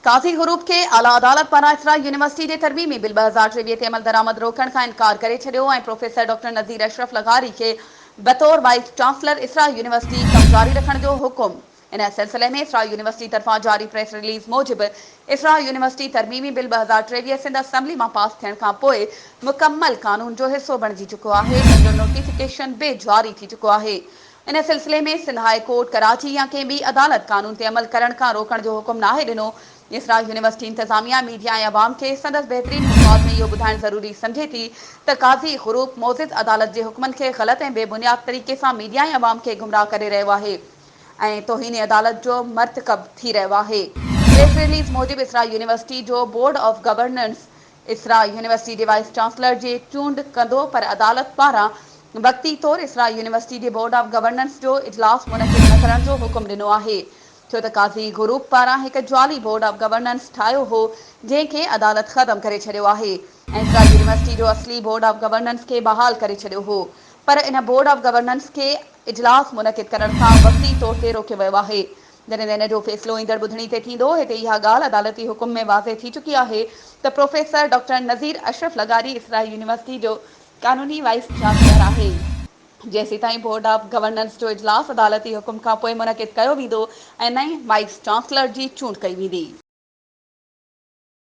काज़ी हरूप के आला अदालत पारां इसरा यूनिवर्सिटी के तरमीमी बिल 2023 ते अमल दरामद रोकण का इनकार करे छॾियो ऐं प्रोफेसर डॉक्टर नज़ीर अशरफ लगारी के बतौर वाइस चांसलर इसरा यूनिवर्सिटी कम जारी रखण जो हुकुम। इन सिलसिले में इसरा यूनिवर्सिटी तरफां जारी प्रेस रिलीज़ मूजिब इसरा यूनिवर्सिटी तरमीमी बिल 2023 सिंध असेंबली में पास थियण खां पोइ मुकम्मल कानून जो हिस्सो बणिजी चुको आहे, जंहिंजो नोटिफिकेशन भी जारी थी चुको आहे। इन सिलसिले में सिंध हाई कोर्ट कराची या कंहिं ॿी अदालत कानून ते अमल करण खां रोकण जो हुकुम नाहे ॾिनो। इसरा यूनिवर्सिटी इंतजामिया मीडिया ऐं अवाम के संदसि बहितरीन मफ़ाद में इहो ॿुधाइण ज़रूरी समझे थी त काज़ी हरूप मोज़िद अदालत जे हुक्मनि खे ग़लत ऐं बेबुनियाद तरीक़े सां मीडिया ऐं अवाम खे गुमराह करे रहियो आहे ऐं तौहीन अदालत जो मर्तकब थी रहियो आहे। प्रेस रिलीज़ मूजिब इसरा यूनिवर्सिटी जो बोर्ड ऑफ गवर्नेंस इसरा यूनिवर्सिटी जे वाइस चांसलर जे चूंड कंदो, पर अदालत पारां वक़्ती तौर इसरा university J board of governance जो इजलास मुनक़िद न करण जो हुकुम ॾिनो आहे, छो त काज़ी हरूप पारां हिकु ज्वाली बोर्ड ऑफ गवर्नेंस ठाहियो हो, जंहिंखे अदालत ख़त्म करे छॾियो आहे ऐं इसरा यूनिवर्सिटी जो असली बोर्ड ऑफ गवर्नेंस खे बहाल करे छॾियो हो, पर इन बोर्ड ऑफ गवर्नेंस खे इजलास मुनक़िद करण खां वक़्ती तौर ते रोकियो वियो आहे। जॾहिं इन जो फ़ैसिलो ईंदड़ ॿुधणी ते थींदो, हिते इहा ॻाल्हि अदालती हुकुम में वाज़े थी चुकी आहे त प्रोफेसर डॉक्टर नज़ीर अशरफ लगारी इसरा यूनिवर्सिटी जो कानूनी वाइस चांसलर आहे। जेसीं ताईं बोर्ड ऑफ गवर्नेंस जो इजलास अदालती हुकुम खां पोइ मुनक़िद कयो वेंदो ऐं नई वाइस चांसलर जी चूंड कई वेंदी।